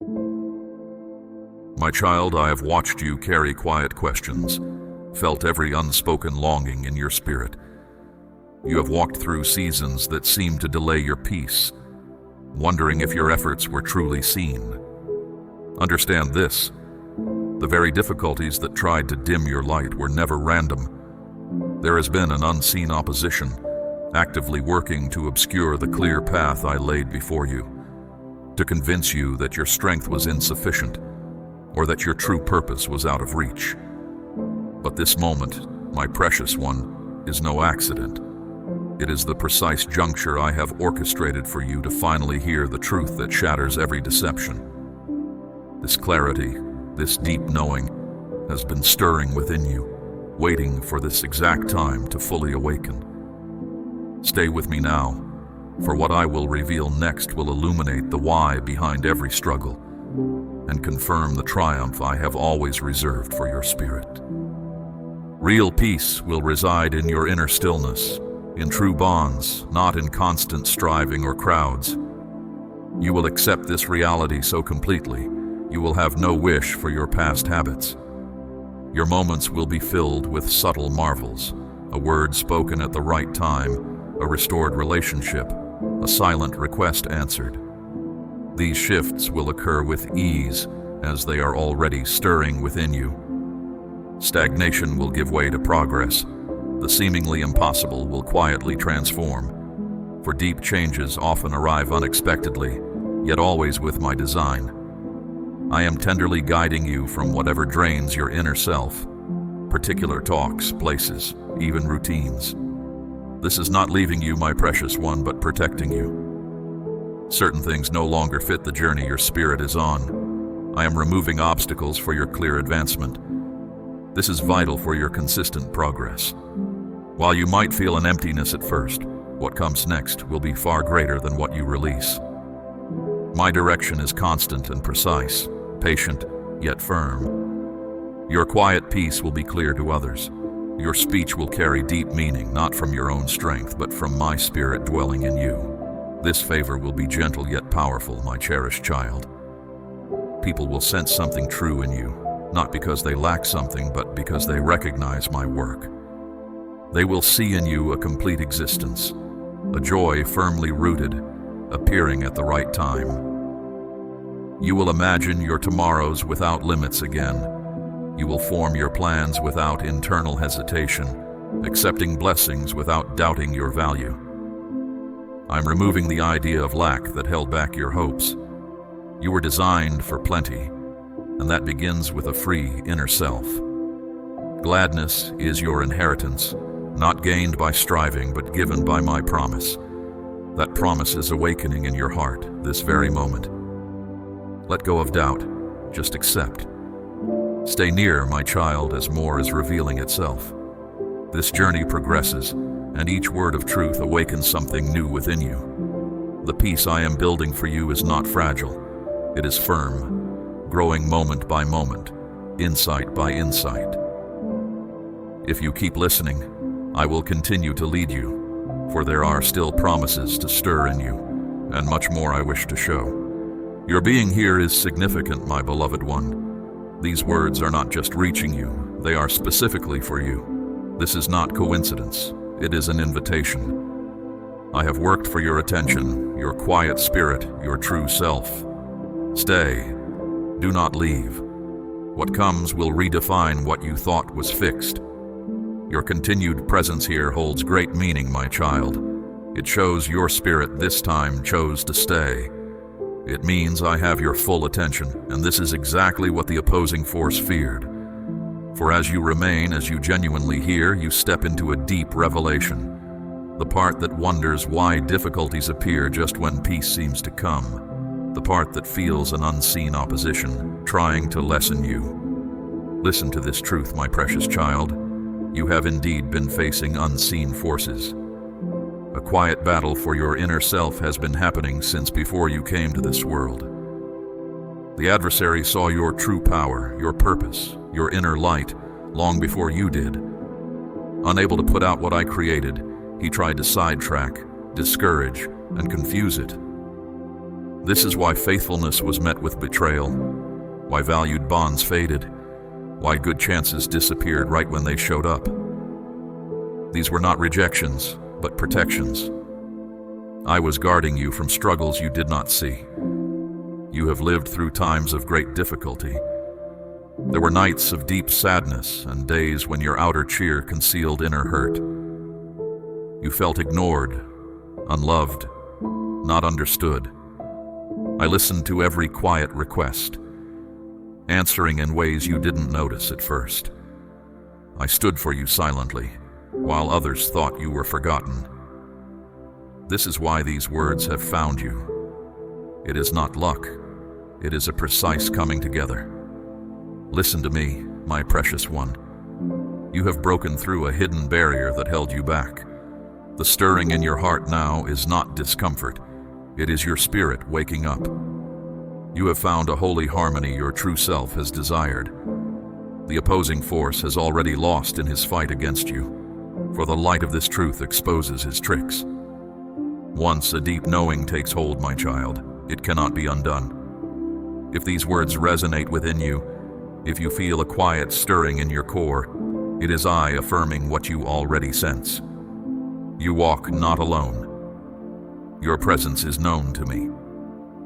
My child, I have watched you carry quiet questions, felt every unspoken longing in your spirit. You have walked through seasons that seemed to delay your peace, wondering if your efforts were truly seen. Understand this: the very difficulties that tried to dim your light were never random. There has been an unseen opposition, actively working to obscure the clear path I laid before you, to convince you that your strength was insufficient, or that your true purpose was out of reach. But this moment, my precious one, is no accident. It is the precise juncture I have orchestrated for you to finally hear the truth that shatters every deception. This clarity, this deep knowing, has been stirring within you, waiting for this exact time to fully awaken. Stay with me now, for what I will reveal next will illuminate the why behind every struggle and confirm the triumph I have always reserved for your spirit. Real peace will reside in your inner stillness, in true bonds, not in constant striving or crowds. You will accept this reality so completely, you will have no wish for your past habits. Your moments will be filled with subtle marvels, a word spoken at the right time, a restored relationship, a silent request answered. These shifts will occur with ease, as they are already stirring within you. Stagnation will give way to progress. The seemingly impossible will quietly transform. For deep changes often arrive unexpectedly, yet always with my design. I am tenderly guiding you from whatever drains your inner self, particular talks, places, even routines. This is not leaving you, my precious one, but protecting you. Certain things no longer fit the journey your spirit is on. I am removing obstacles for your clear advancement. This is vital for your consistent progress. While you might feel an emptiness at first, what comes next will be far greater than what you release. My direction is constant and precise, patient yet firm. Your quiet peace will be clear to others. Your speech will carry deep meaning, not from your own strength, but from my spirit dwelling in you. This favor will be gentle yet powerful, my cherished child. People will sense something true in you, not because they lack something, but because they recognize my work. They will see in you a complete existence, a joy firmly rooted, appearing at the right time. You will imagine your tomorrows without limits again. You will form your plans without internal hesitation, accepting blessings without doubting your value. I'm removing the idea of lack that held back your hopes. You were designed for plenty, and that begins with a free inner self. Gladness is your inheritance, not gained by striving, but given by my promise. That promise is awakening in your heart this very moment. Let go of doubt, just accept. Stay near, my child, as more is revealing itself. This journey progresses, and each word of truth awakens something new within you. The peace I am building for you is not fragile. It is firm, growing moment by moment, insight by insight. If you keep listening, I will continue to lead you, for there are still promises to stir in you, and much more I wish to show. Your being here is significant, my beloved one. These words are not just reaching you, they are specifically for you. This is not coincidence, it is an invitation. I have worked for your attention, your quiet spirit, your true self. Stay, do not leave. What comes will redefine what you thought was fixed. Your continued presence here holds great meaning, my child. It shows your spirit this time chose to stay. It means I have your full attention, and this is exactly what the opposing force feared. For as you remain, as you genuinely hear, you step into a deep revelation. The part that wonders why difficulties appear just when peace seems to come. The part that feels an unseen opposition, trying to lessen you. Listen to this truth, my precious child. You have indeed been facing unseen forces. A quiet battle for your inner self has been happening since before you came to this world. The adversary saw your true power, your purpose, your inner light, long before you did. Unable to put out what I created, he tried to sidetrack, discourage, and confuse it. This is why faithfulness was met with betrayal, why valued bonds faded, why good chances disappeared right when they showed up. These were not rejections, but protections. I was guarding you from struggles you did not see. You have lived through times of great difficulty. There were nights of deep sadness and days when your outer cheer concealed inner hurt. You felt ignored, unloved, not understood. I listened to every quiet request, answering in ways you didn't notice at first. I stood for you silently, while others thought you were forgotten. This is why these words have found you. It is not luck. It is a precise coming together. Listen to me, my precious one. You have broken through a hidden barrier that held you back. The stirring in your heart now is not discomfort. It is your spirit waking up. You have found a holy harmony your true self has desired. The opposing force has already lost in his fight against you, for the light of this truth exposes his tricks. Once a deep knowing takes hold, my child, it cannot be undone. If these words resonate within you, if you feel a quiet stirring in your core, it is I affirming what you already sense. You walk not alone. Your presence is known to me.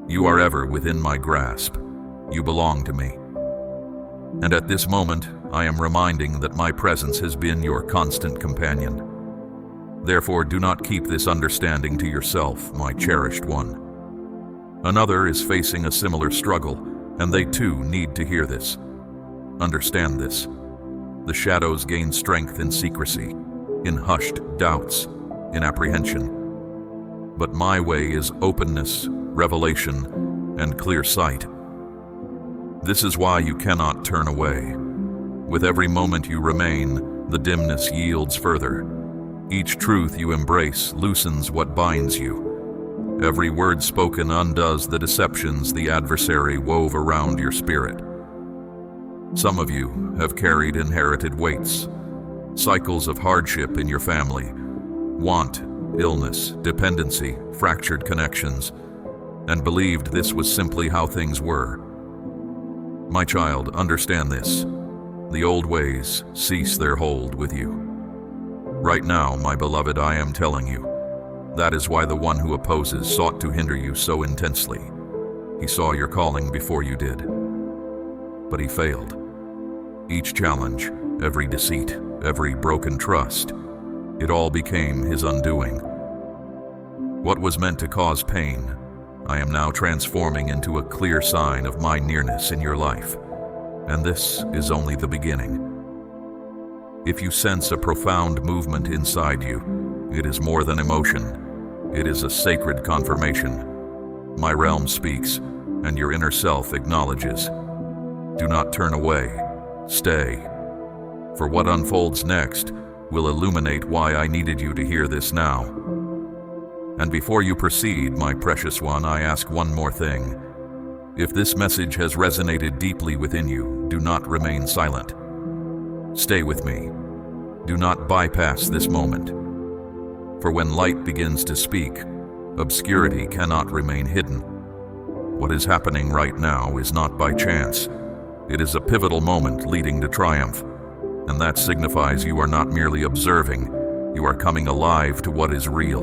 You are ever within my grasp. You belong to me. And at this moment, I am reminding that my presence has been your constant companion. Therefore, do not keep this understanding to yourself, my cherished one. Another is facing a similar struggle, and they too need to hear this. Understand this. The shadows gain strength in secrecy, in hushed doubts, in apprehension. But my way is openness, revelation, and clear sight. This is why you cannot turn away. With every moment you remain, the dimness yields further. Each truth you embrace loosens what binds you. Every word spoken undoes the deceptions the adversary wove around your spirit. Some of you have carried inherited weights, cycles of hardship in your family, want, illness, dependency, fractured connections, and believed this was simply how things were. My child, understand this. The old ways cease their hold with you. Right now, my beloved, I am telling you, that is why the one who opposes sought to hinder you so intensely. He saw your calling before you did. But he failed. Each challenge, every deceit, every broken trust, it all became his undoing. What was meant to cause pain, I am now transforming into a clear sign of my nearness in your life. And this is only the beginning. If you sense a profound movement inside you, it is more than emotion. It is a sacred confirmation. My realm speaks, and your inner self acknowledges. Do not turn away. Stay. For what unfolds next will illuminate why I needed you to hear this now. And before you proceed, my precious one, I ask one more thing. If this message has resonated deeply within you, do not remain silent. Stay with me. Do not bypass this moment. For when light begins to speak, obscurity cannot remain hidden. What is happening right now is not by chance. It is a pivotal moment leading to triumph, and that signifies you are not merely observing, you are coming alive to what is real.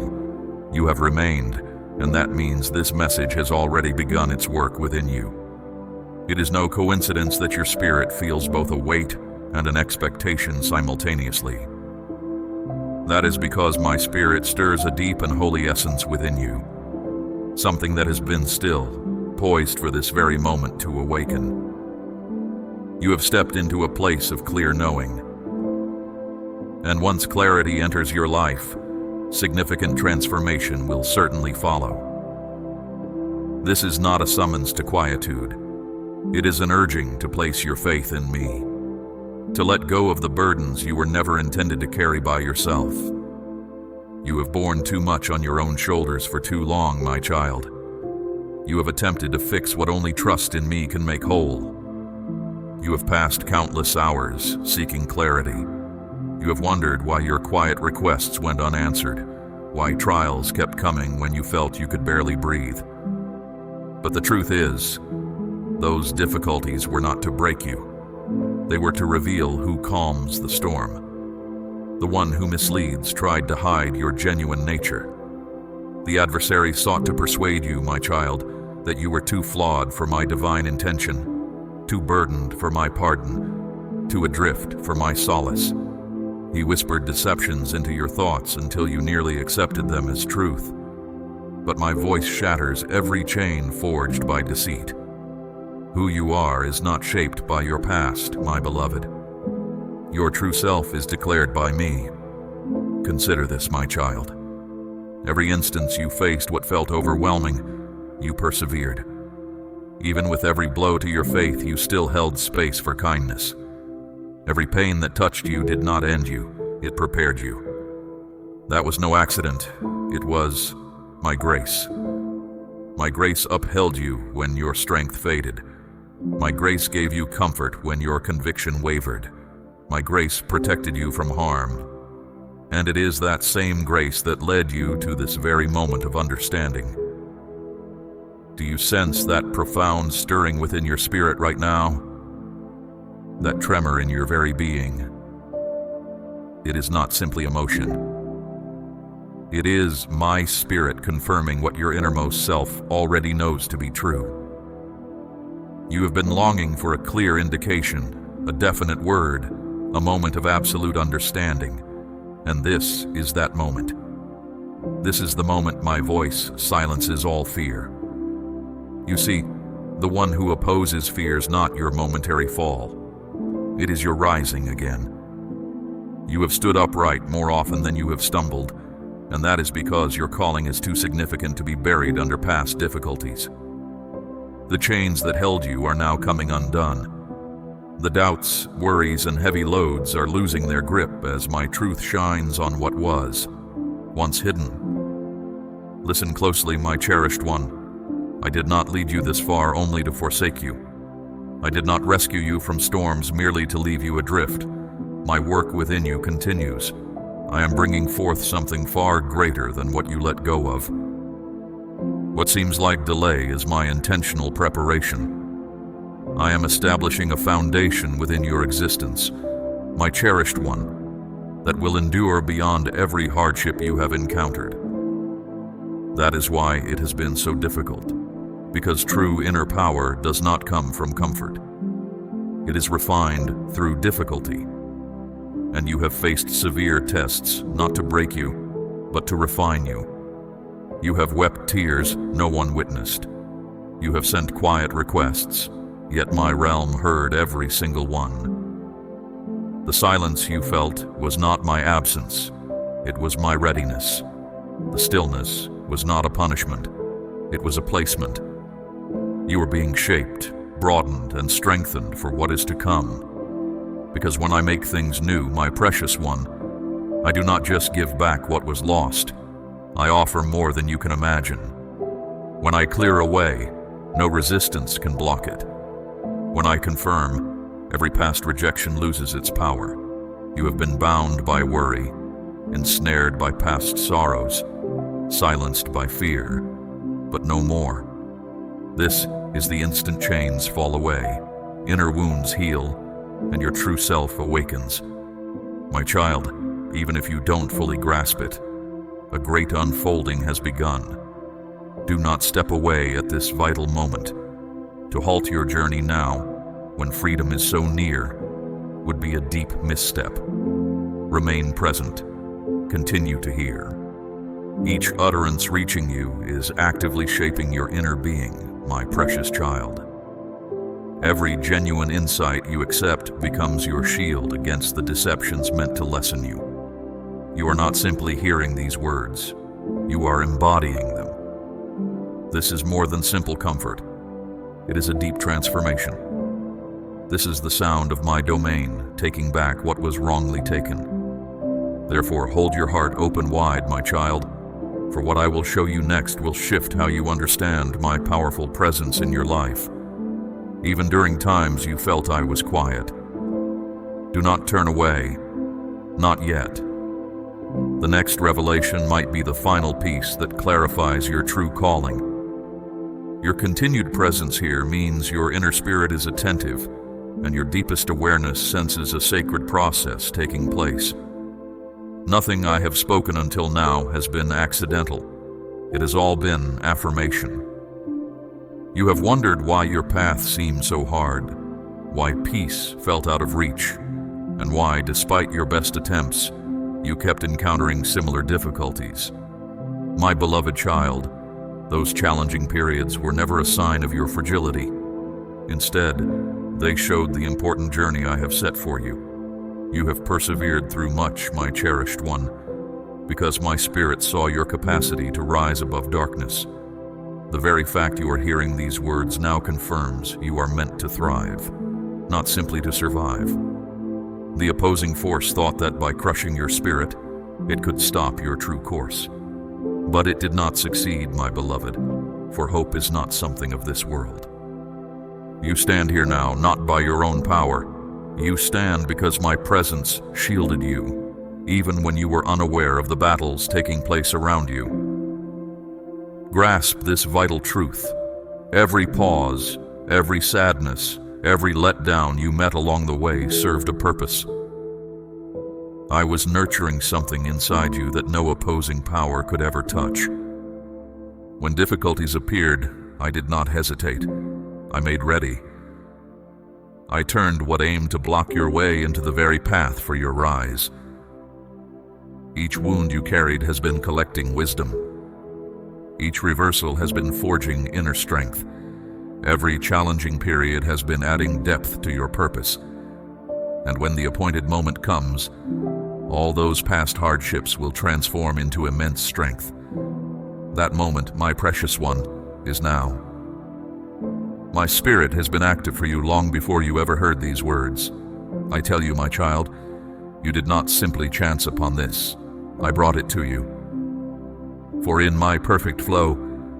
You have remained, and that means this message has already begun its work within you. It is no coincidence that your spirit feels both a weight and an expectation simultaneously. That is because my spirit stirs a deep and holy essence within you, something that has been still, poised for this very moment to awaken. You have stepped into a place of clear knowing. And once clarity enters your life, significant transformation will certainly follow. This is not a summons to quietude. It is an urging to place your faith in me, to let go of the burdens you were never intended to carry by yourself. You have borne too much on your own shoulders for too long, my child. You have attempted to fix what only trust in me can make whole. You have passed countless hours seeking clarity. You have wondered why your quiet requests went unanswered, why trials kept coming when you felt you could barely breathe. But the truth is, those difficulties were not to break you. They were to reveal who calms the storm. The one who misleads tried to hide your genuine nature. The adversary sought to persuade you, my child, that you were too flawed for my divine intention, too burdened for my pardon, too adrift for my solace. He whispered deceptions into your thoughts until you nearly accepted them as truth. But my voice shatters every chain forged by deceit. Who you are is not shaped by your past, my beloved. Your true self is declared by me. Consider this, my child. Every instance you faced what felt overwhelming, you persevered. Even with every blow to your faith, you still held space for kindness. Every pain that touched you did not end you, it prepared you. That was no accident, it was my grace. My grace upheld you when your strength faded. My grace gave you comfort when your conviction wavered. My grace protected you from harm. And it is that same grace that led you to this very moment of understanding. Do you sense that profound stirring within your spirit right now? That tremor in your very being? It is not simply emotion. It is my spirit confirming what your innermost self already knows to be true. You have been longing for a clear indication, a definite word, a moment of absolute understanding. And this is that moment. This is the moment my voice silences all fear. You see, the one who opposes fears not your momentary fall. It is your rising again. You have stood upright more often than you have stumbled, and that is because your calling is too significant to be buried under past difficulties. The chains that held you are now coming undone. The doubts, worries, and heavy loads are losing their grip as my truth shines on what was, once hidden. Listen closely, my cherished one. I did not lead you this far only to forsake you. I did not rescue you from storms merely to leave you adrift. My work within you continues. I am bringing forth something far greater than what you let go of. What seems like delay is my intentional preparation. I am establishing a foundation within your existence, my cherished one, that will endure beyond every hardship you have encountered. That is why it has been so difficult, because true inner power does not come from comfort. It is refined through difficulty, and you have faced severe tests not to break you, but to refine you. You have wept tears no one witnessed. You have sent quiet requests, yet my realm heard every single one. The silence you felt was not my absence, it was my readiness. The stillness was not a punishment, it was a placement. You are being shaped, broadened, and strengthened for what is to come. Because when I make things new, my precious one, I do not just give back what was lost, I offer more than you can imagine. When I clear a way, no resistance can block it. When I confirm, every past rejection loses its power. You have been bound by worry, ensnared by past sorrows, silenced by fear, but no more. This is the instant chains fall away, inner wounds heal, and your true self awakens. My child, even if you don't fully grasp it, a great unfolding has begun. Do not step away at this vital moment. To halt your journey now, when freedom is so near, would be a deep misstep. Remain present. Continue to hear. Each utterance reaching you is actively shaping your inner being, my precious child. Every genuine insight you accept becomes your shield against the deceptions meant to lessen you. You are not simply hearing these words, you are embodying them. This is more than simple comfort. It is a deep transformation. This is the sound of my domain, taking back what was wrongly taken. Therefore, hold your heart open wide, my child, for what I will show you next will shift how you understand my powerful presence in your life. Even during times you felt I was quiet. Do not turn away. Not yet. The next revelation might be the final piece that clarifies your true calling. Your continued presence here means your inner spirit is attentive, and your deepest awareness senses a sacred process taking place. Nothing I have spoken until now has been accidental. It has all been affirmation. You have wondered why your path seemed so hard, why peace felt out of reach, and why, despite your best attempts, you kept encountering similar difficulties. My beloved child, those challenging periods were never a sign of your fragility. Instead, they showed the important journey I have set for you. You have persevered through much, my cherished one, because my spirit saw your capacity to rise above darkness. The very fact you are hearing these words now confirms you are meant to thrive, not simply to survive. The opposing force thought that by crushing your spirit, it could stop your true course. But it did not succeed, my beloved, for hope is not something of this world. You stand here now not by your own power. You stand because my presence shielded you, even when you were unaware of the battles taking place around you. Grasp this vital truth. Every pause, every sadness, every letdown you met along the way served a purpose. I was nurturing something inside you that no opposing power could ever touch. When difficulties appeared, I did not hesitate. I made ready. I turned what aimed to block your way into the very path for your rise. Each wound you carried has been collecting wisdom. Each reversal has been forging inner strength. Every challenging period has been adding depth to your purpose. And when the appointed moment comes, all those past hardships will transform into immense strength. That moment, my precious one, is now. My spirit has been active for you long before you ever heard these words. I tell you, my child, you did not simply chance upon this. I brought it to you. For in my perfect flow,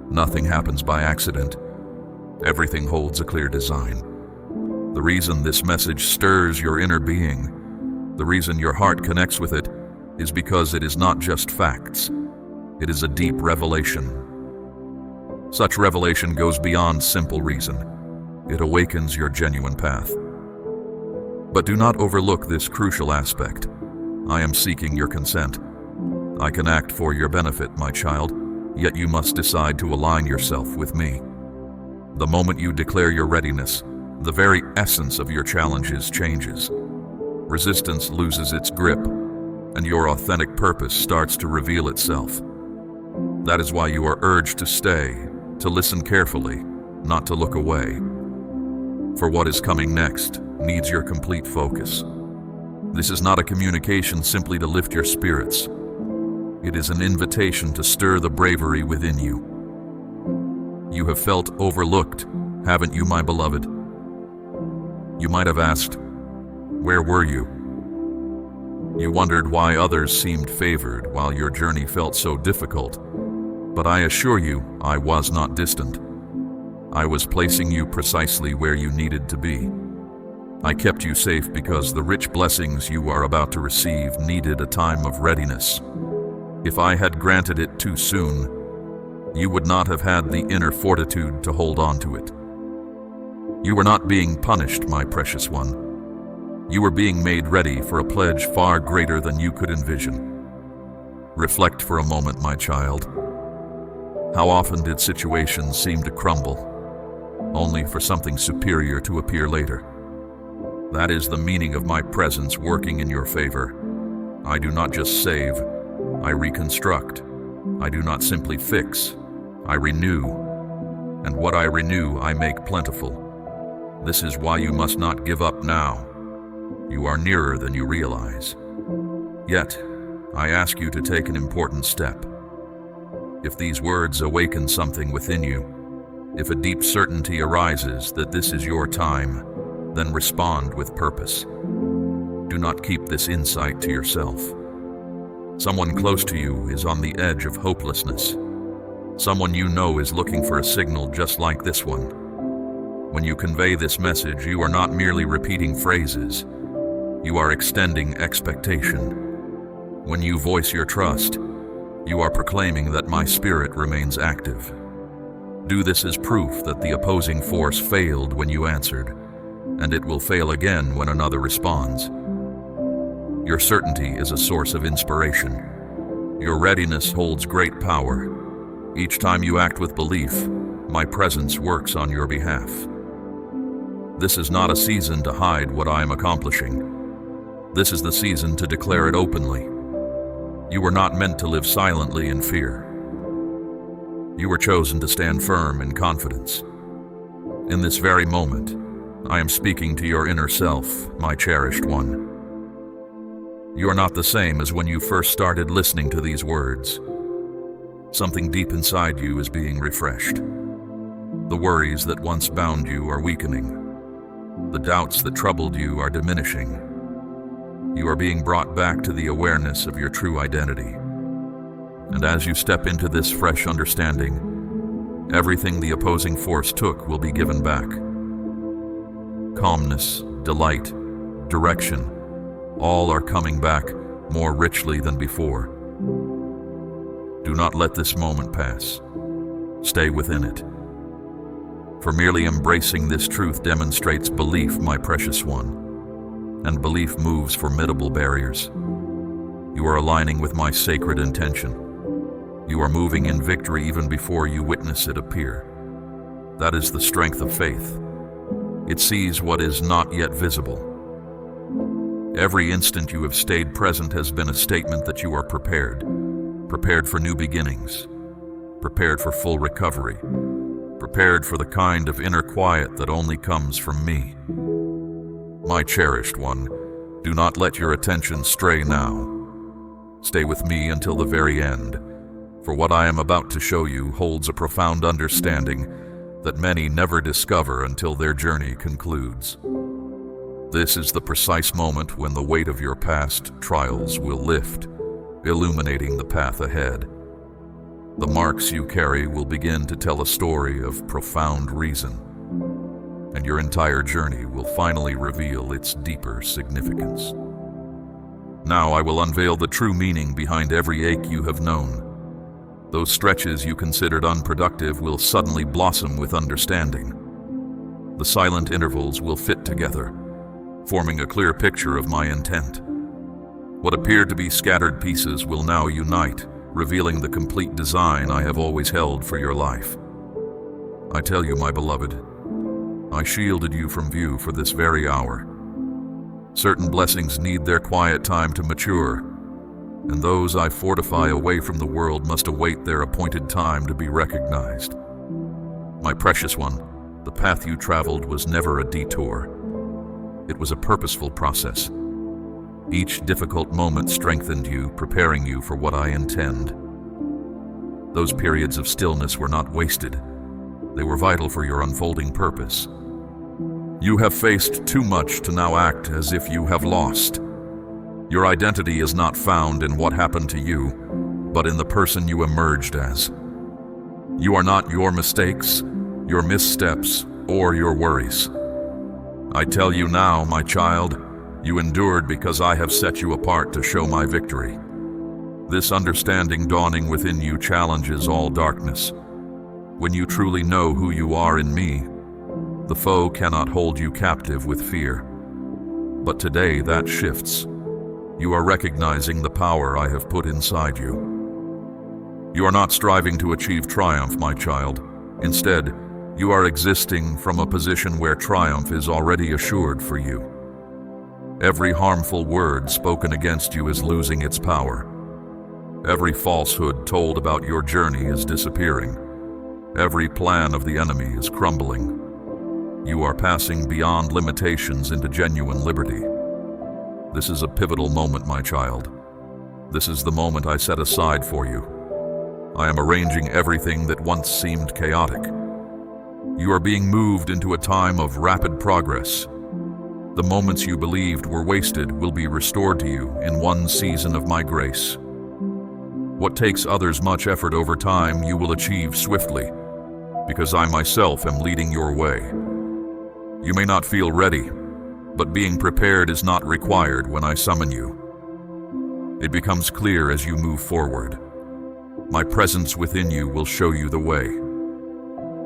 nothing happens by accident. Everything holds a clear design. The reason this message stirs your inner being, the reason your heart connects with it, is because it is not just facts. It is a deep revelation. Such revelation goes beyond simple reason. It awakens your genuine path. But do not overlook this crucial aspect. I am seeking your consent. I can act for your benefit, my child, yet you must decide to align yourself with me. The moment you declare your readiness, the very essence of your challenges changes. Resistance loses its grip, and your authentic purpose starts to reveal itself. That is why you are urged to stay, to listen carefully, not to look away. For what is coming next needs your complete focus. This is not a communication simply to lift your spirits. It is an invitation to stir the bravery within you. You have felt overlooked, haven't you, my beloved? You might have asked, where were you? You wondered why others seemed favored while your journey felt so difficult. But I assure you, I was not distant. I was placing you precisely where you needed to be. I kept you safe because the rich blessings you are about to receive needed a time of readiness. If I had granted it too soon, you would not have had the inner fortitude to hold on to it. You were not being punished, my precious one. You were being made ready for a pledge far greater than you could envision. Reflect for a moment, my child. How often did situations seem to crumble, only for something superior to appear later? That is the meaning of my presence working in your favor. I do not just save, I reconstruct. I do not simply fix, I renew. And what I renew, I make plentiful. This is why you must not give up now. You are nearer than you realize. Yet, I ask you to take an important step. If these words awaken something within you, if a deep certainty arises that this is your time, then respond with purpose. Do not keep this insight to yourself. Someone close to you is on the edge of hopelessness. Someone you know is looking for a signal just like this one. When you convey this message, you are not merely repeating phrases. You are extending expectation. When you voice your trust, you are proclaiming that my spirit remains active. Do this as proof that the opposing force failed when you answered, and it will fail again when another responds. Your certainty is a source of inspiration. Your readiness holds great power. Each time you act with belief, my presence works on your behalf. This is not a season to hide what I am accomplishing. This is the season to declare it openly. You were not meant to live silently in fear. You were chosen to stand firm in confidence. In this very moment, I am speaking to your inner self, my cherished one. You are not the same as when you first started listening to these words. Something deep inside you is being refreshed. The worries that once bound you are weakening. The doubts that troubled you are diminishing. You are being brought back to the awareness of your true identity. And as you step into this fresh understanding, everything the opposing force took will be given back. Calmness, delight, direction, all are coming back more richly than before. Do not let this moment pass. Stay within it. For merely embracing this truth demonstrates belief, my precious one, and belief moves formidable barriers. You are aligning with my sacred intention. You are moving in victory even before you witness it appear. That is the strength of faith. It sees what is not yet visible. Every instant you have stayed present has been a statement that you are prepared. Prepared for new beginnings. Prepared for full recovery. Prepared for the kind of inner quiet that only comes from me. My cherished one, do not let your attention stray now. Stay with me until the very end, for what I am about to show you holds a profound understanding that many never discover until their journey concludes. This is the precise moment when the weight of your past trials will lift, illuminating the path ahead. The marks you carry will begin to tell a story of profound reason, and your entire journey will finally reveal its deeper significance. Now I will unveil the true meaning behind every ache you have known. Those stretches you considered unproductive will suddenly blossom with understanding. The silent intervals will fit together, forming a clear picture of my intent. What appeared to be scattered pieces will now unite, revealing the complete design I have always held for your life. I tell you, my beloved, I shielded you from view for this very hour. Certain blessings need their quiet time to mature, and those I fortify away from the world must await their appointed time to be recognized. My precious one, the path you traveled was never a detour. It was a purposeful process. Each difficult moment strengthened you, preparing you for what I intend. Those periods of stillness were not wasted. They were vital for your unfolding purpose. You have faced too much to now act as if you have lost. Your identity is not found in what happened to you, but in the person you emerged as. You are not your mistakes, your missteps, or your worries. I tell you now, my child, you endured because I have set you apart to show my victory. This understanding dawning within you challenges all darkness. When you truly know who you are in me, the foe cannot hold you captive with fear. But today that shifts. You are recognizing the power I have put inside you. You are not striving to achieve triumph, my child. Instead, you are existing from a position where triumph is already assured for you. Every harmful word spoken against you is losing its power. Every falsehood told about your journey is disappearing. Every plan of the enemy is crumbling. You are passing beyond limitations into genuine liberty. This is a pivotal moment, my child. This is the moment I set aside for you. I am arranging everything that once seemed chaotic. You are being moved into a time of rapid progress. The moments you believed were wasted will be restored to you in one season of my grace. What takes others much effort over time, you will achieve swiftly, because I myself am leading your way. You may not feel ready, but being prepared is not required when I summon you. It becomes clear as you move forward. My presence within you will show you the way.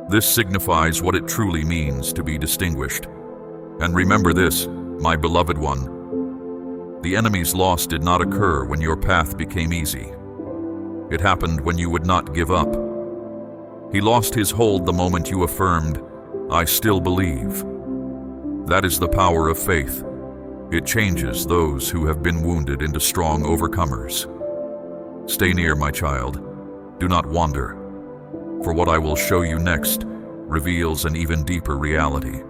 This signifies what it truly means to be distinguished. And remember this, my beloved one. The enemy's loss did not occur when your path became easy. It happened when you would not give up. He lost his hold the moment you affirmed, "I still believe." That is the power of faith. It changes those who have been wounded into strong overcomers. Stay near, my child. Do not wander. For what I will show you next reveals an even deeper reality.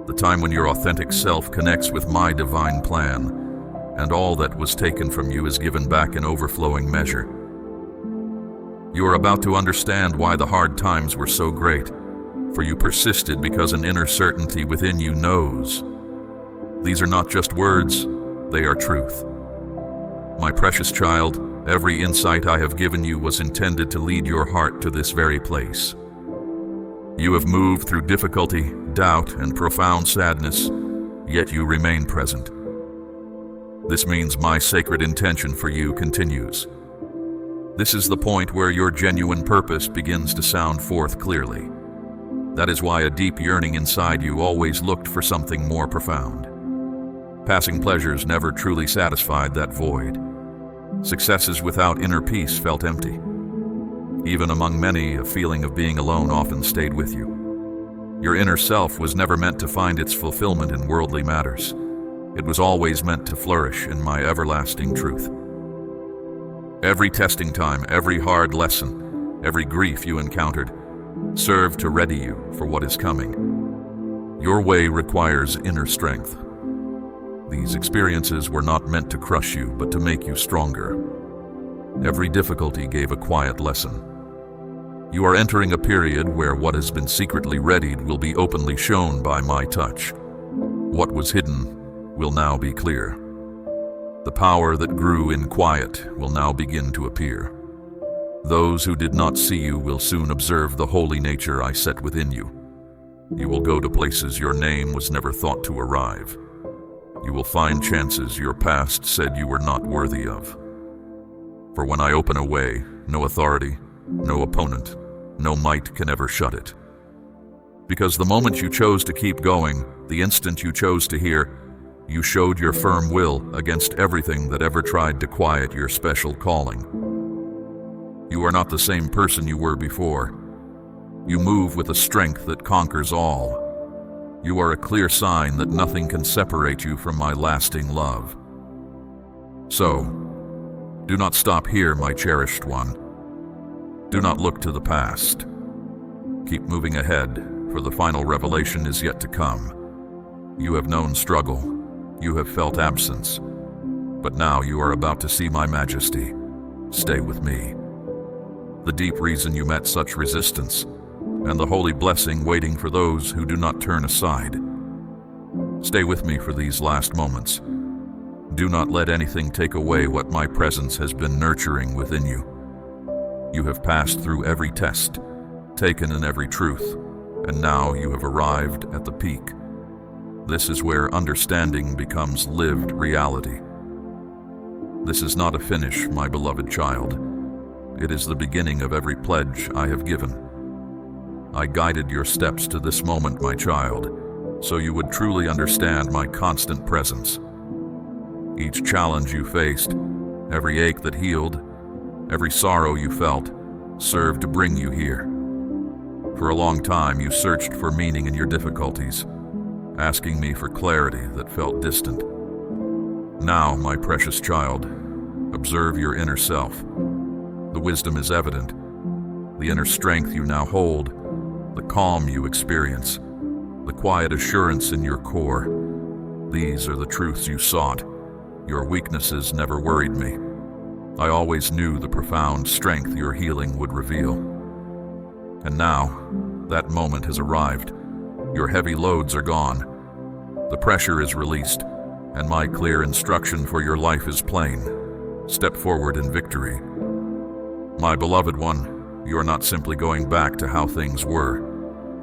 The time when your authentic self connects with my divine plan, and all that was taken from you is given back in overflowing measure. You are about to understand why the hard times were so great, for you persisted because an inner certainty within you knows. These are not just words, they are truth. My precious child, every insight I have given you was intended to lead your heart to this very place. You have moved through difficulty, doubt, and profound sadness, yet you remain present. This means my sacred intention for you continues. This is the point where your genuine purpose begins to sound forth clearly. That is why a deep yearning inside you always looked for something more profound. Passing pleasures never truly satisfied that void. Successes without inner peace felt empty. Even among many, a feeling of being alone often stayed with you. Your inner self was never meant to find its fulfillment in worldly matters. It was always meant to flourish in my everlasting truth. Every testing time, every hard lesson, every grief you encountered, served to ready you for what is coming. Your way requires inner strength. These experiences were not meant to crush you, but to make you stronger. Every difficulty gave a quiet lesson. You are entering a period where what has been secretly readied will be openly shown by my touch. What was hidden will now be clear. The power that grew in quiet will now begin to appear. Those who did not see you will soon observe the holy nature I set within you. You will go to places your name was never thought to arrive. You will find chances your past said you were not worthy of. For when I open a way, no authority, no opponent, no might can ever shut it. Because the moment you chose to keep going, the instant you chose to hear, you showed your firm will against everything that ever tried to quiet your special calling. You are not the same person you were before. You move with a strength that conquers all. You are a clear sign that nothing can separate you from my lasting love. So, do not stop here, my cherished one. Do not look to the past. Keep moving ahead, for the final revelation is yet to come. You have known struggle. You have felt absence. But now you are about to see my majesty. Stay with me. The deep reason you met such resistance, and the holy blessing waiting for those who do not turn aside. Stay with me for these last moments. Do not let anything take away what my presence has been nurturing within you. You have passed through every test, taken in every truth, and now you have arrived at the peak. This is where understanding becomes lived reality. This is not a finish, my beloved child. It is the beginning of every pledge I have given. I guided your steps to this moment, my child, so you would truly understand my constant presence. Each challenge you faced, every ache that healed, every sorrow you felt, served to bring you here. For a long time you searched for meaning in your difficulties, asking me for clarity that felt distant. Now, my precious child, observe your inner self. The wisdom is evident. The inner strength you now hold, the calm you experience, the quiet assurance in your core. These are the truths you sought. Your weaknesses never worried me. I always knew the profound strength your healing would reveal. And now, that moment has arrived. Your heavy loads are gone. The pressure is released, and my clear instruction for your life is plain. Step forward in victory. My beloved one, you are not simply going back to how things were.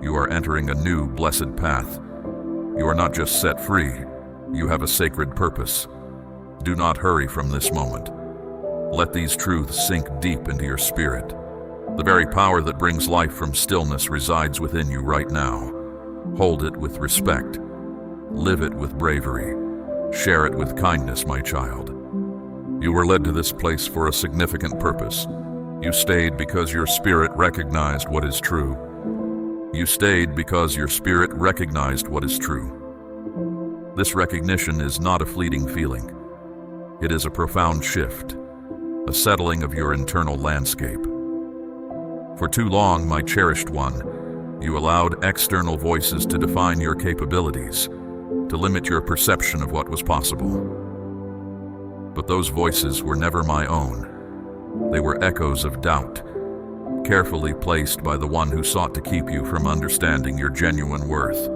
You are entering a new, blessed path. You are not just set free, you have a sacred purpose. Do not hurry from this moment. Let these truths sink deep into your spirit. The very power that brings life from stillness resides within you right now. Hold it with respect. Live it with bravery. Share it with kindness, my child. You were led to this place for a significant purpose. You stayed because your spirit recognized what is true. You stayed because your spirit recognized what is true. This recognition is not a fleeting feeling. It is a profound shift, a settling of your internal landscape. For too long, my cherished one, you allowed external voices to define your capabilities, to limit your perception of what was possible. But those voices were never my own. They were echoes of doubt, carefully placed by the one who sought to keep you from understanding your genuine worth.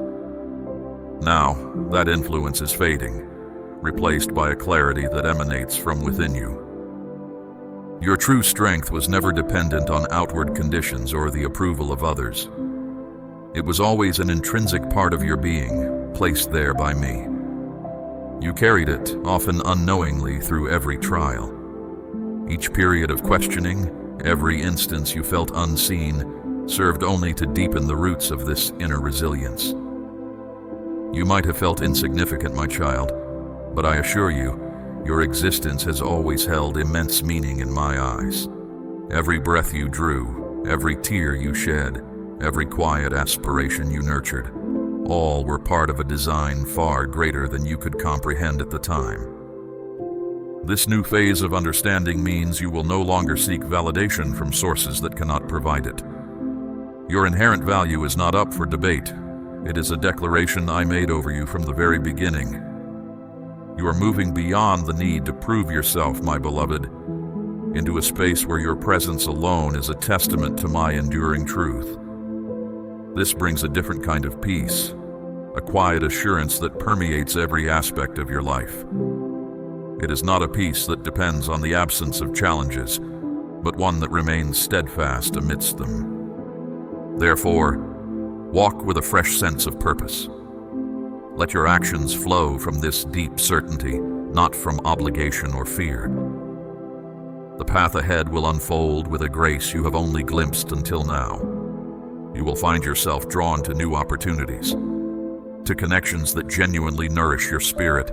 Now, that influence is fading, replaced by a clarity that emanates from within you. Your true strength was never dependent on outward conditions or the approval of others. It was always an intrinsic part of your being, placed there by me. You carried it, often unknowingly, through every trial. Each period of questioning, every instance you felt unseen, served only to deepen the roots of this inner resilience. You might have felt insignificant, my child, but I assure you, your existence has always held immense meaning in my eyes. Every breath you drew, every tear you shed, every quiet aspiration you nurtured, all were part of a design far greater than you could comprehend at the time. This new phase of understanding means you will no longer seek validation from sources that cannot provide it. Your inherent value is not up for debate. It is a declaration I made over you from the very beginning. You are moving beyond the need to prove yourself, my beloved, into a space where your presence alone is a testament to my enduring truth. This brings a different kind of peace, a quiet assurance that permeates every aspect of your life. It is not a peace that depends on the absence of challenges, but one that remains steadfast amidst them. Therefore, walk with a fresh sense of purpose. Let your actions flow from this deep certainty, not from obligation or fear. The path ahead will unfold with a grace you have only glimpsed until now. You will find yourself drawn to new opportunities, to connections that genuinely nourish your spirit,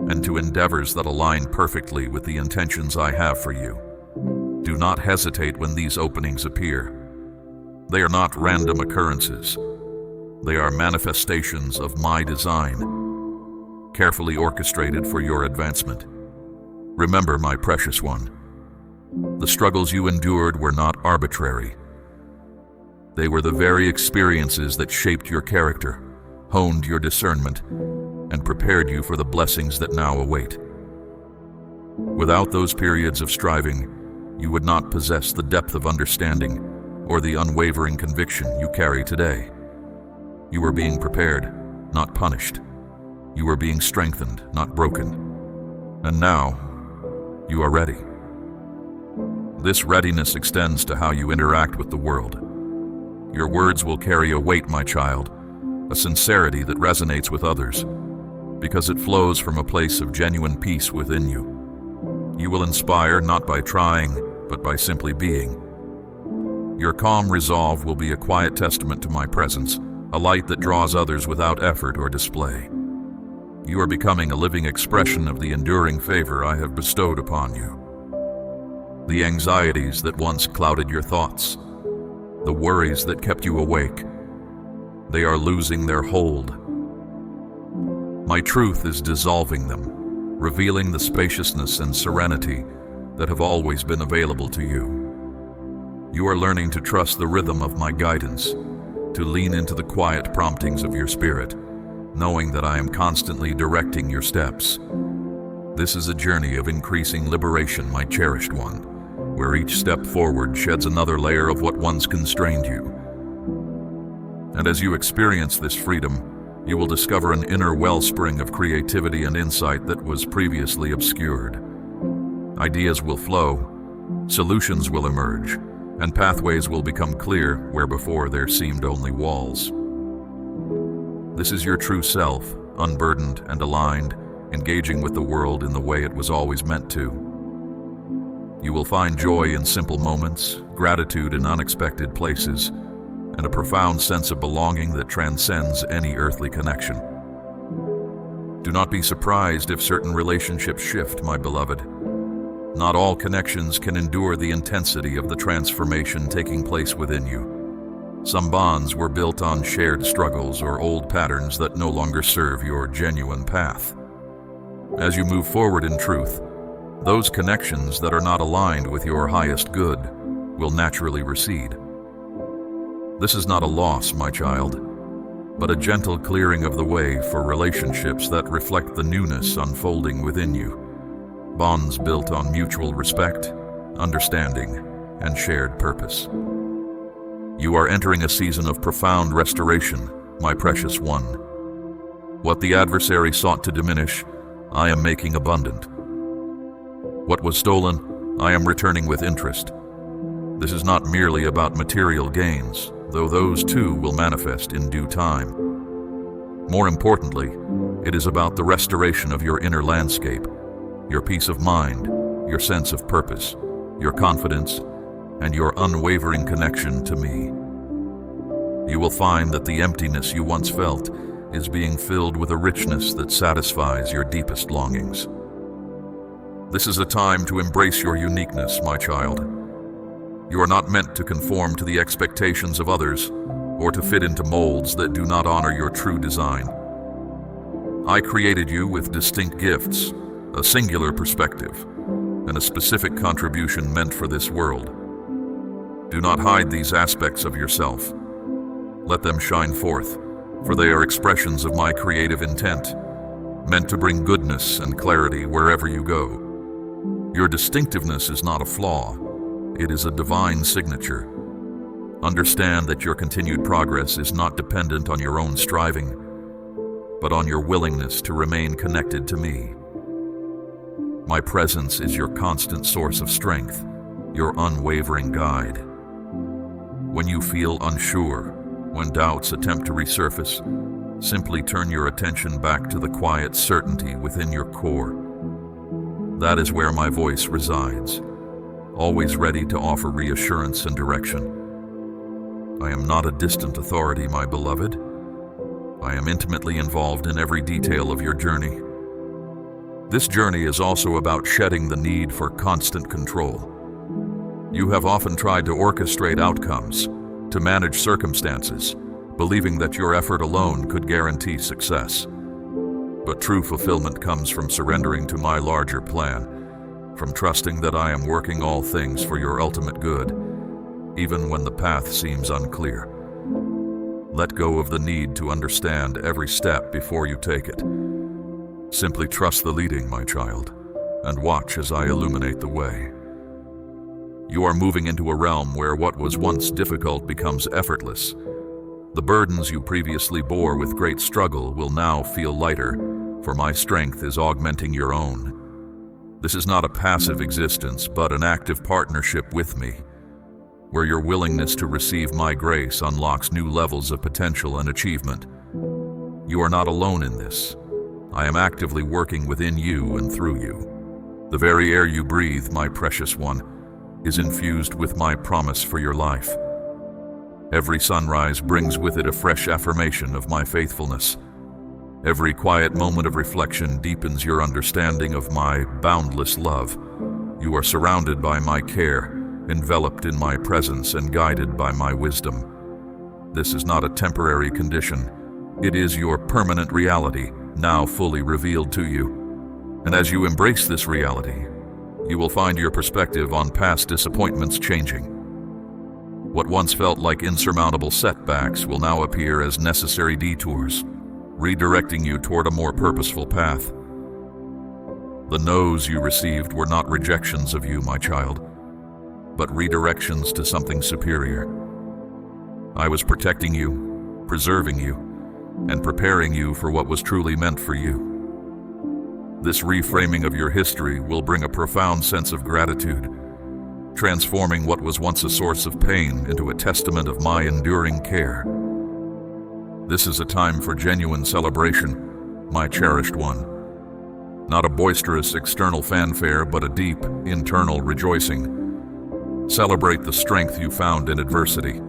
and to endeavors that align perfectly with the intentions I have for you. Do not hesitate when these openings appear. They are not random occurrences. They are manifestations of my design, carefully orchestrated for your advancement. Remember, my precious one, the struggles you endured were not arbitrary. They were the very experiences that shaped your character, honed your discernment, and prepared you for the blessings that now await. Without those periods of striving, you would not possess the depth of understanding or the unwavering conviction you carry today. You were being prepared, not punished. You were being strengthened, not broken. And now, you are ready. This readiness extends to how you interact with the world. Your words will carry a weight, my child, a sincerity that resonates with others, because it flows from a place of genuine peace within you. You will inspire not by trying, but by simply being. Your calm resolve will be a quiet testament to my presence, a light that draws others without effort or display. You are becoming a living expression of the enduring favor I have bestowed upon you. The anxieties that once clouded your thoughts, the worries that kept you awake, they are losing their hold. My truth is dissolving them, revealing the spaciousness and serenity that have always been available to you. You are learning to trust the rhythm of my guidance, to lean into the quiet promptings of your spirit, knowing that I am constantly directing your steps. This is a journey of increasing liberation, my cherished one, where each step forward sheds another layer of what once constrained you. And as you experience this freedom, you will discover an inner wellspring of creativity and insight that was previously obscured. Ideas will flow, solutions will emerge, and pathways will become clear where before there seemed only walls. This is your true self, unburdened and aligned, engaging with the world in the way it was always meant to. You will find joy in simple moments, gratitude in unexpected places, and a profound sense of belonging that transcends any earthly connection. Do not be surprised if certain relationships shift, my beloved. Not all connections can endure the intensity of the transformation taking place within you. Some bonds were built on shared struggles or old patterns that no longer serve your genuine path. As you move forward in truth, those connections that are not aligned with your highest good will naturally recede. This is not a loss, my child, but a gentle clearing of the way for relationships that reflect the newness unfolding within you. Bonds built on mutual respect, understanding, and shared purpose. You are entering a season of profound restoration, my precious one. What the adversary sought to diminish, I am making abundant. What was stolen, I am returning with interest. This is not merely about material gains, though those too will manifest in due time. More importantly, it is about the restoration of your inner landscape, your peace of mind, your sense of purpose, your confidence, and your unwavering connection to me. You will find that the emptiness you once felt is being filled with a richness that satisfies your deepest longings. This is a time to embrace your uniqueness, my child. You are not meant to conform to the expectations of others or to fit into molds that do not honor your true design. I created you with distinct gifts, a singular perspective, and a specific contribution meant for this world. Do not hide these aspects of yourself. Let them shine forth, for they are expressions of my creative intent, meant to bring goodness and clarity wherever you go. Your distinctiveness is not a flaw, it is a divine signature. Understand that your continued progress is not dependent on your own striving, but on your willingness to remain connected to me. My presence is your constant source of strength, your unwavering guide. When you feel unsure, when doubts attempt to resurface, simply turn your attention back to the quiet certainty within your core. That is where my voice resides, always ready to offer reassurance and direction. I am not a distant authority, my beloved. I am intimately involved in every detail of your journey. This journey is also about shedding the need for constant control. You have often tried to orchestrate outcomes, to manage circumstances, believing that your effort alone could guarantee success. But true fulfillment comes from surrendering to my larger plan, from trusting that I am working all things for your ultimate good, even when the path seems unclear. Let go of the need to understand every step before you take it. Simply trust the leading, my child, and watch as I illuminate the way. You are moving into a realm where what was once difficult becomes effortless. The burdens you previously bore with great struggle will now feel lighter, for my strength is augmenting your own. This is not a passive existence, but an active partnership with me, where your willingness to receive my grace unlocks new levels of potential and achievement. You are not alone in this. I am actively working within you and through you. The very air you breathe, my precious one, is infused with my promise for your life. Every sunrise brings with it a fresh affirmation of my faithfulness. Every quiet moment of reflection deepens your understanding of my boundless love. You are surrounded by my care, enveloped in my presence, and guided by my wisdom. This is not a temporary condition. It is your permanent reality, now fully revealed to you. And as you embrace this reality, you will find your perspective on past disappointments changing. What once felt like insurmountable setbacks will now appear as necessary detours, redirecting you toward a more purposeful path. The no's you received were not rejections of you, my child, but redirections to something superior. I was protecting you, preserving you, and preparing you for what was truly meant for you. This reframing of your history will bring a profound sense of gratitude, transforming what was once a source of pain into a testament of my enduring care. This is a time for genuine celebration, my cherished one. Not a boisterous external fanfare, but a deep, internal rejoicing. Celebrate the strength you found in adversity.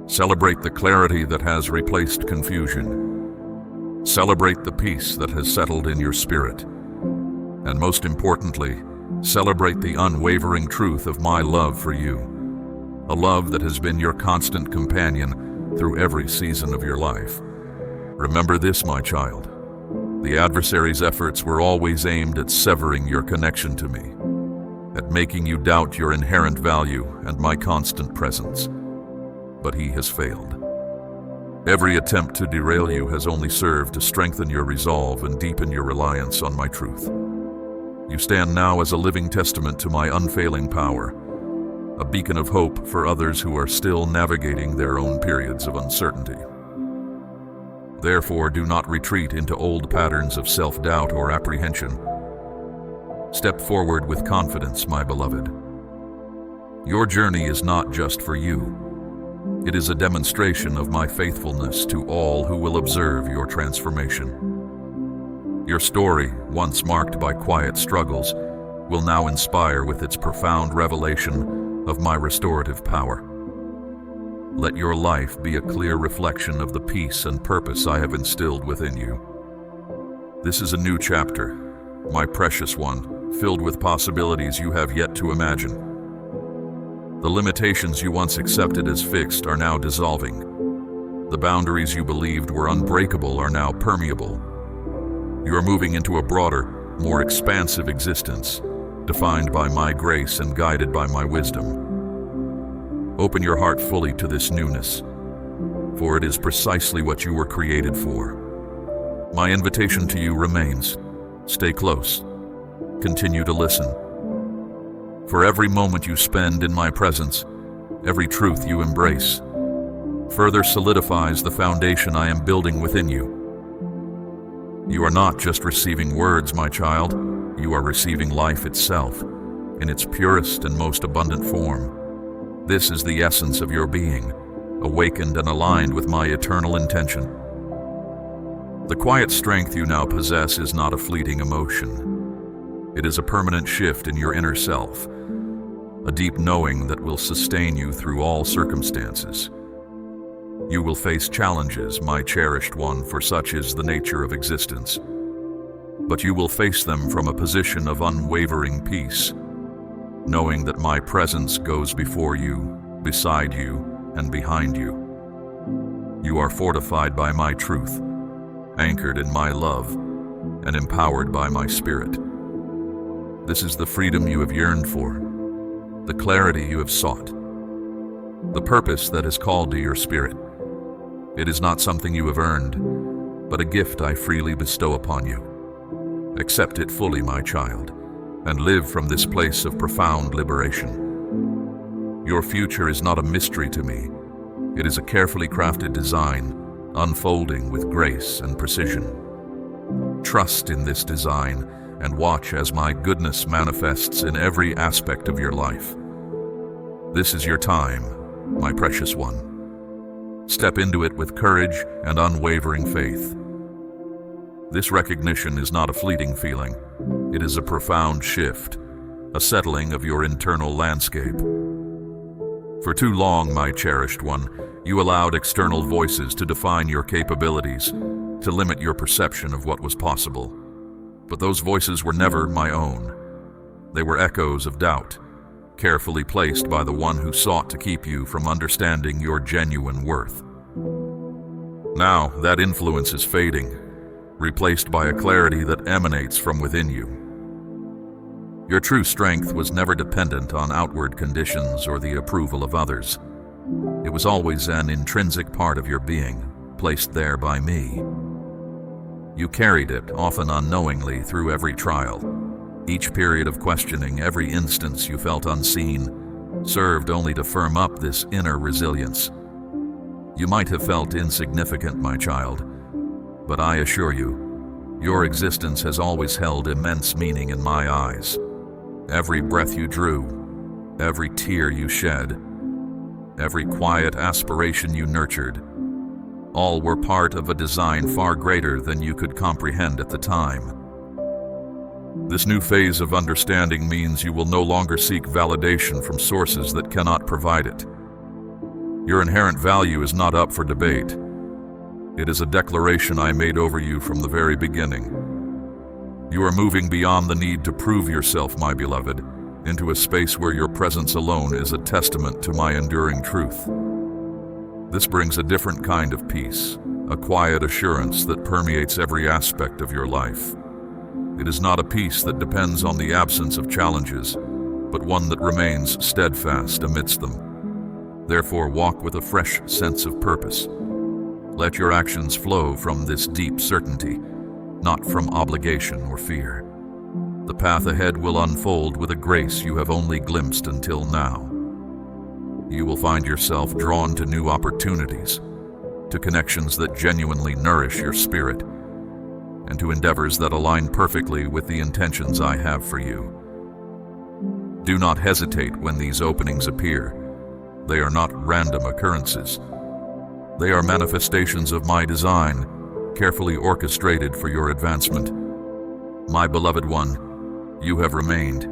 Celebrate the clarity that has replaced confusion. Celebrate the peace that has settled in your spirit. And most importantly, celebrate the unwavering truth of my love for you, a love that has been your constant companion through every season of your life. Remember this, my child. The adversary's efforts were always aimed at severing your connection to me, at making you doubt your inherent value and my constant presence. But he has failed. Every attempt to derail you has only served to strengthen your resolve and deepen your reliance on my truth. You stand now as a living testament to my unfailing power, a beacon of hope for others who are still navigating their own periods of uncertainty. Therefore, do not retreat into old patterns of self-doubt or apprehension. Step forward with confidence, my beloved. Your journey is not just for you. It is a demonstration of my faithfulness to all who will observe your transformation. Your story, once marked by quiet struggles, will now inspire with its profound revelation of my restorative power. Let your life be a clear reflection of the peace and purpose I have instilled within you. This is a new chapter, my precious one, filled with possibilities you have yet to imagine. The limitations you once accepted as fixed are now dissolving. The boundaries you believed were unbreakable are now permeable. You are moving into a broader, more expansive existence, defined by my grace and guided by my wisdom. Open your heart fully to this newness, for it is precisely what you were created for. My invitation to you remains: stay close, continue to listen. For every moment you spend in my presence, every truth you embrace, further solidifies the foundation I am building within you. You are not just receiving words, my child, you are receiving life itself, in its purest and most abundant form. This is the essence of your being, awakened and aligned with my eternal intention. The quiet strength you now possess is not a fleeting emotion. It is a permanent shift in your inner self, a deep knowing that will sustain you through all circumstances. You will face challenges, my cherished one, for such is the nature of existence. But you will face them from a position of unwavering peace, knowing that my presence goes before you, beside you, and behind you. You are fortified by my truth, anchored in my love, and empowered by my spirit. This is the freedom you have yearned for, the clarity you have sought, the purpose that has called to your spirit. It is not something you have earned, but a gift I freely bestow upon you. Accept it fully, my child, and live from this place of profound liberation. Your future is not a mystery to me. It is a carefully crafted design, unfolding with grace and precision. Trust in this design and watch as my goodness manifests in every aspect of your life. This is your time, my precious one. Step into it with courage and unwavering faith. This recognition is not a fleeting feeling. It is a profound shift, a settling of your internal landscape. For too long, my cherished one, you allowed external voices to define your capabilities, to limit your perception of what was possible. But those voices were never my own. They were echoes of doubt, carefully placed by the one who sought to keep you from understanding your genuine worth. Now, that influence is fading, replaced by a clarity that emanates from within you. Your true strength was never dependent on outward conditions or the approval of others. It was always an intrinsic part of your being, placed there by me. You carried it, often unknowingly, through every trial. Each period of questioning, every instance you felt unseen, served only to firm up this inner resilience. You might have felt insignificant, my child, but I assure you, your existence has always held immense meaning in my eyes. Every breath you drew, every tear you shed, every quiet aspiration you nurtured, all were part of a design far greater than you could comprehend at the time. This new phase of understanding means you will no longer seek validation from sources that cannot provide it. Your inherent value is not up for debate. It is a declaration I made over you from the very beginning. You are moving beyond the need to prove yourself, my beloved, into a space where your presence alone is a testament to my enduring truth. This brings a different kind of peace, a quiet assurance that permeates every aspect of your life. It is not a peace that depends on the absence of challenges, but one that remains steadfast amidst them. Therefore, walk with a fresh sense of purpose. Let your actions flow from this deep certainty, not from obligation or fear. The path ahead will unfold with a grace you have only glimpsed until now. You will find yourself drawn to new opportunities, to connections that genuinely nourish your spirit, and to endeavors that align perfectly with the intentions I have for you. Do not hesitate when these openings appear. They are not random occurrences. They are manifestations of my design, carefully orchestrated for your advancement. My beloved one, you have remained,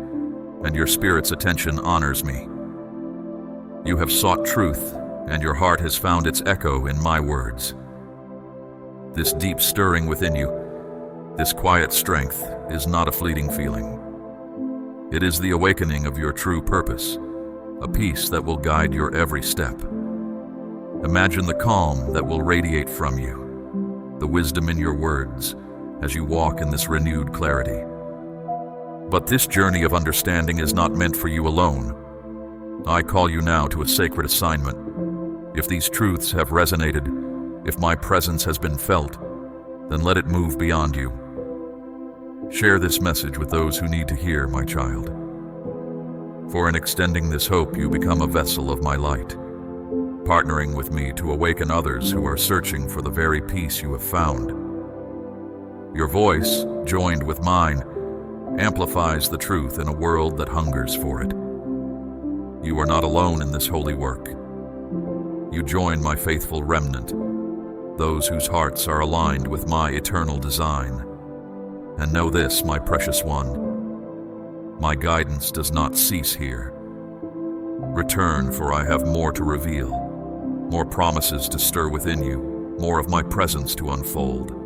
and your spirit's attention honors me. You have sought truth, and your heart has found its echo in my words. This deep stirring within you, this quiet strength, is not a fleeting feeling. It is the awakening of your true purpose, a peace that will guide your every step. Imagine the calm that will radiate from you, the wisdom in your words, as you walk in this renewed clarity. But this journey of understanding is not meant for you alone. I call you now to a sacred assignment. If these truths have resonated, if my presence has been felt, then let it move beyond you. Share this message with those who need to hear, my child. For in extending this hope, you become a vessel of my light, partnering with me to awaken others who are searching for the very peace you have found. Your voice, joined with mine, amplifies the truth in a world that hungers for it. You are not alone in this holy work. You join my faithful remnant, those whose hearts are aligned with my eternal design. And know this, my precious one, my guidance does not cease here. Return, for I have more to reveal, more promises to stir within you, more of my presence to unfold.